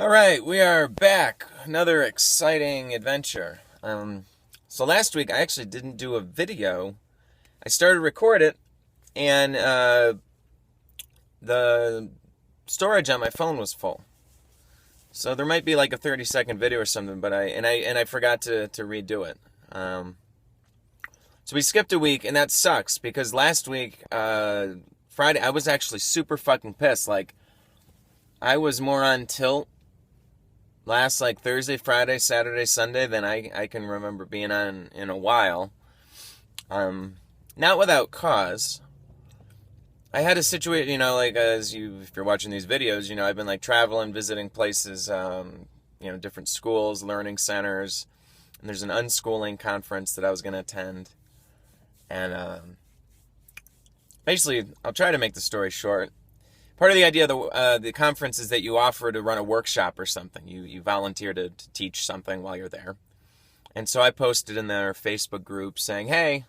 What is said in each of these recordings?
All right, we are back. Another exciting adventure. So last week I actually didn't do a video. I started to record it, and the storage on my phone was full. So there might be like a 30-second video or something, but I forgot to redo it. So we skipped a week, and that sucks because last week, Friday, I was actually super fucking pissed. Like, I was more on tilt last like Thursday, Friday, Saturday, Sunday than I can remember being on in a while. Not without cause. I had a situation, like if you're watching these videos, I've been like traveling, visiting places, different schools, learning centers, and there's an unschooling conference that I was going to attend. And basically, I'll try to make the story short. Part of the idea of the conference is that you offer to run a workshop or something. You volunteer to teach something while you're there. And so I posted in their Facebook group saying, hey,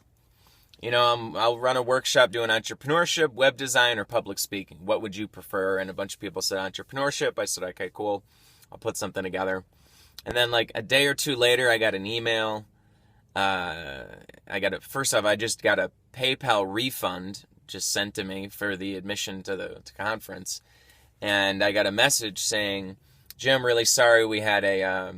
I'll run a workshop doing entrepreneurship, web design, or public speaking. What would you prefer? And a bunch of people said entrepreneurship. I said, okay, cool. I'll put something together. And then like a day or two later, I got an email. First off, I just got a PayPal refund just sent to me for the admission to the conference, and I got a message saying, Jim, really sorry, we had a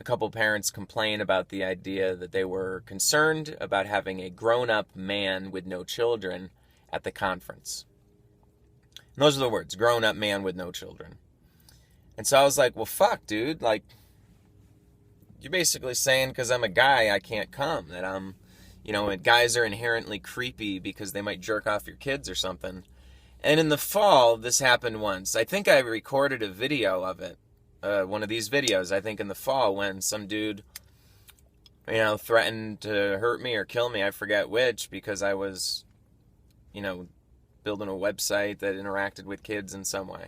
couple parents complain about the idea that they were concerned about having a grown-up man with no children at the conference. And those are the words, grown-up man with no children. And so I was like, well, fuck, dude, like, you're basically saying because I'm a guy I can't come, that I'm guys are inherently creepy because they might jerk off your kids or something. And in the fall, this happened once. I think I recorded a video of it, one of these videos, I think in the fall, when some dude, threatened to hurt me or kill me, I forget which, because I was, building a website that interacted with kids in some way.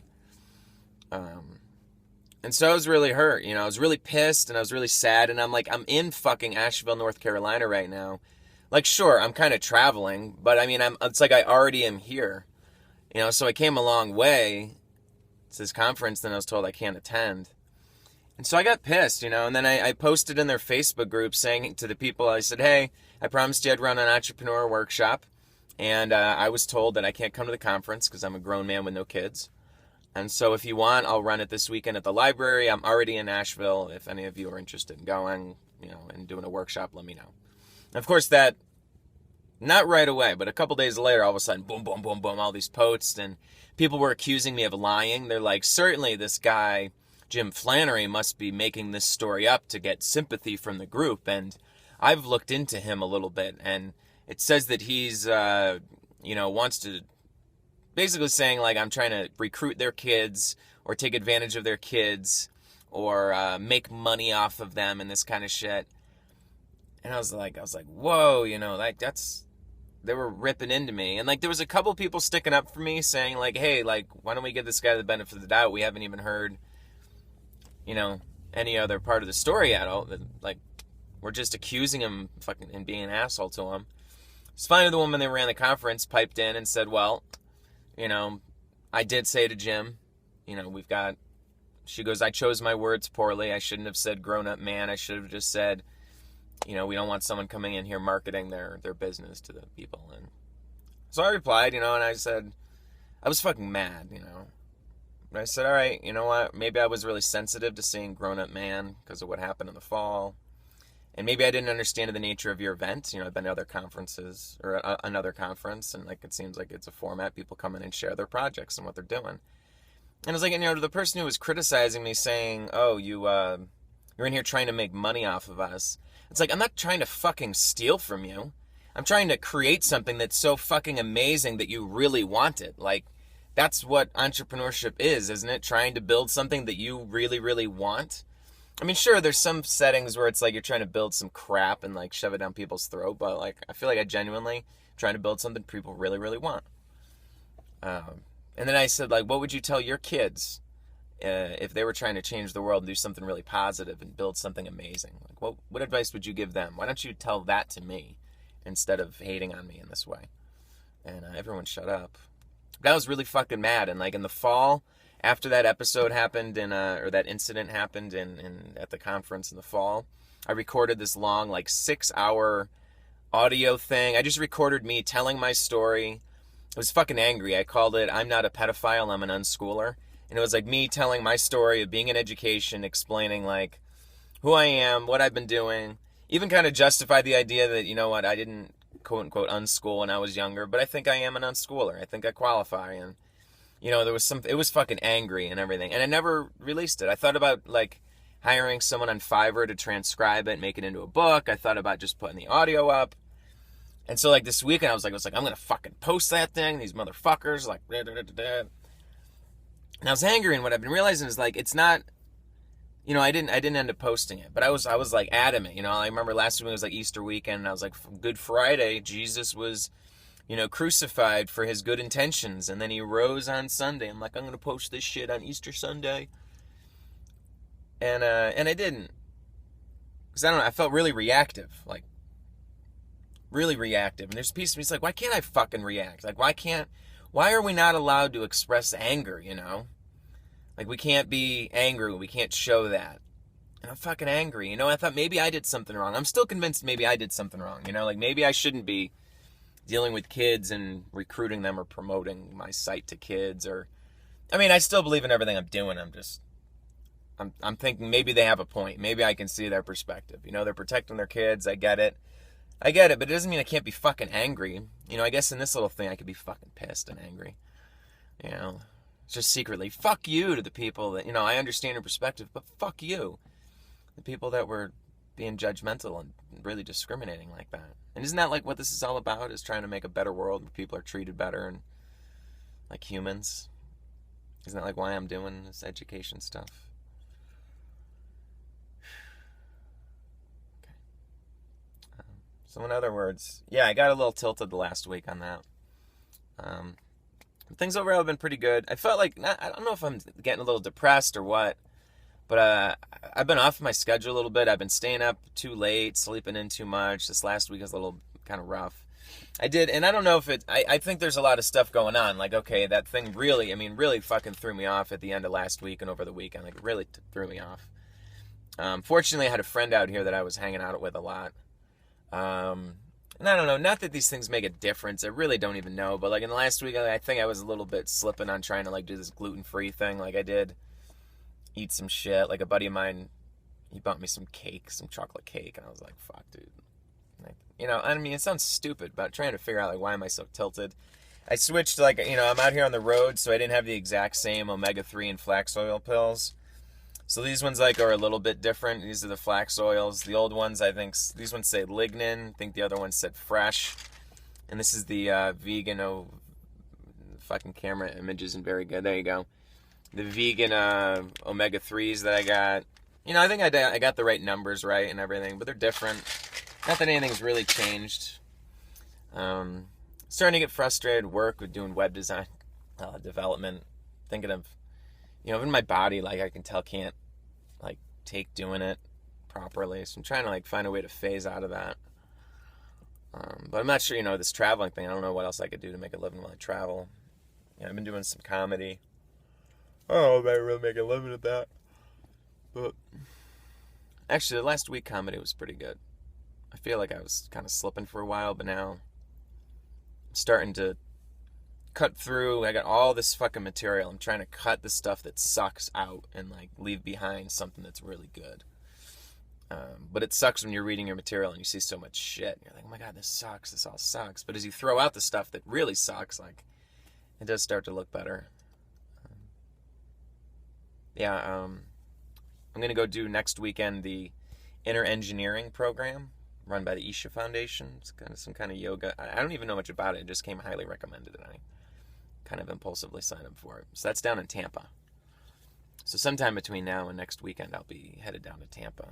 And so I was really hurt, I was really pissed and I was really sad, and I'm in fucking Asheville, North Carolina right now. Like, sure, I'm kind of traveling, but I mean, it's like I already am here, so I came a long way to this conference, then I was told I can't attend. And so I got pissed, and then I posted in their Facebook group saying to the people, I said, hey, I promised you I'd run an entrepreneur workshop, and I was told that I can't come to the conference because I'm a grown man with no kids. And so if you want, I'll run it this weekend at the library. I'm already in Nashville. If any of you are interested in going, and doing a workshop, let me know. And of course, that, not right away, but a couple days later, all of a sudden, boom, boom, boom, boom, all these posts, and people were accusing me of lying. They're like, certainly this guy, Jim Flannery, must be making this story up to get sympathy from the group. And I've looked into him a little bit, and it says that he's, wants to, basically saying, like, I'm trying to recruit their kids or take advantage of their kids or make money off of them and this kind of shit. And I was like, whoa, that's, they were ripping into me. And like, there was a couple people sticking up for me saying like, hey, like, why don't we give this guy the benefit of the doubt? We haven't even heard, any other part of the yet at all. Like, we're just accusing him fucking and being an asshole to him. It's finally the woman that ran the conference piped in and said, well, I did say to Jim, she goes, I chose my words poorly. I shouldn't have said grown-up man. I should have just said, we don't want someone coming in here marketing their business to the people. And so I replied, and I said, I was fucking mad, But I said, all right, you know what? Maybe I was really sensitive to saying grown-up man because of what happened in the fall. And maybe I didn't understand the nature of your event. I've been to other conferences or another conference, and like it seems like it's a format. People come in and share their projects and what they're doing. And I was like, to the person who was criticizing me, saying, "Oh, you're in here trying to make money off of us." It's like, I'm not trying to fucking steal from you. I'm trying to create something that's so fucking amazing that you really want it. Like, that's what entrepreneurship is, isn't it? Trying to build something that you really, really want. I mean, sure, there's some settings where it's like you're trying to build some crap and like shove it down people's throat, but like I feel like I genuinely am trying to build something people really, really want. And then I said, like, what would you tell your kids if they were trying to change the world and do something really positive and build something amazing? Like, what advice would you give them? Why don't you tell that to me instead of hating on me in this way? And everyone shut up. But I was really fucking mad. And like in the fall, after that episode happened or that incident happened at the conference in the fall, I recorded this long, like 6-hour audio thing. I just recorded me telling my story. I was fucking angry. I called it, I'm not a pedophile, I'm an unschooler. And it was like me telling my story of being in education, explaining like who I am, what I've been doing, even kind of justify the idea that, you know what, I didn't quote unquote unschool when I was younger, but I think I am an unschooler. I think I qualify. And, you know, it was fucking angry and everything. And I never released it. I thought about like hiring someone on Fiverr to transcribe it, make it into a book. I thought about just putting the audio up. And so like this weekend I was like, I'm going to fucking post that thing. These motherfuckers like, da, da, da, da, da. And I was angry. And what I've been realizing is like, it's not, you know, I didn't end up posting it, but I was like adamant, you know. I remember last week was like Easter weekend, and I was like, Good Friday, Jesus was, you know, crucified for his good intentions, and then he rose on Sunday. I'm like, I'm gonna post this shit on Easter Sunday, and I didn't, because I don't know, I felt really reactive, like really reactive. And there's a piece of me that's like, why can't I fucking react? Like, why are we not allowed to express anger? You know. Like, we can't be angry. We can't show that. And I'm fucking angry. You know, I thought maybe I did something wrong. I'm still convinced maybe I did something wrong. You know, like maybe I shouldn't be dealing with kids and recruiting them or promoting my site to kids. Or, I mean, I still believe in everything I'm doing. I'm thinking maybe they have a point. Maybe I can see their perspective. You know, they're protecting their kids. I get it. But it doesn't mean I can't be fucking angry. You know, I guess in this little thing I could be fucking pissed and angry. You know. Just secretly, fuck you to the people that, you know, I understand your perspective, but fuck you. The people that were being judgmental and really discriminating like that. And isn't that like what this is all about, is trying to make a better world where people are treated better and like humans? Isn't that like why I'm doing this education stuff? Okay. So in other words, yeah, I got a little tilted the last week on that. Things overall have been pretty good. I felt like, I don't know if I'm getting a little depressed or what, but I've been off my schedule a little bit. I've been staying up too late, sleeping in too much. This last week was a little kind of rough. And I don't know if I think there's a lot of stuff going on. Like, okay, that thing really fucking threw me off at the end of last week and over the weekend. Like, it really threw me off. Fortunately, I had a friend out here that I was hanging out with a lot. And I don't know, not that these things make a difference. I really don't even know. But like in the last week, I think I was a little bit slipping on trying to like do this gluten-free thing. Like I did eat some shit. Like a buddy of mine, he bought me some cake, some chocolate cake. And I was like, fuck, dude. Like, you know, I mean, it sounds stupid, but trying to figure out like, why am I so tilted? I switched, like, you know, I'm out here on the road, so I didn't have the exact same omega-3 and flax oil pills. So these ones like are a little bit different. These are the flax oils. The old ones, I think, these ones say lignin. I think the other one said fresh. And this is the vegan, fucking camera image isn't very good. There you go. The vegan omega-3s that I got. You know, I think I got the right numbers right and everything, but they're different. Not that anything's really changed. Starting to get frustrated at work with doing web design development. Thinking of, you know, even my body, like I can tell can't like take doing it properly. So I'm trying to like find a way to phase out of that. But I'm not sure, you know, this traveling thing, I don't know what else I could do to make a living while I travel. You know, I've been doing some comedy. I don't know if I really make a living at that. But actually, the last week comedy was pretty good. I feel like I was kind of slipping for a while, but now I'm starting to cut through. I got all this fucking material. I'm trying to cut the stuff that sucks out and like leave behind something that's really good. But it sucks when you're reading your material and you see so much shit. You're like, oh my god, this sucks. This all sucks. But as you throw out the stuff that really sucks, like it does start to look better. I'm gonna go do next weekend the inner engineering program run by the Isha Foundation. It's kind of some kind of yoga. I don't even know much about it. It just came highly recommended, and I kind of impulsively signed up for it. So that's down in Tampa. So sometime between now and next weekend, I'll be headed down to Tampa.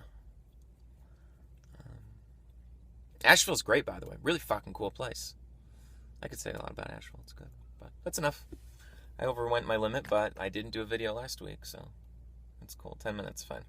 Asheville's great, by the way. Really fucking cool place. I could say a lot about Asheville. It's good. But that's enough. I overwent my limit, but I didn't do a video last week, so it's cool. 10 minutes, fine.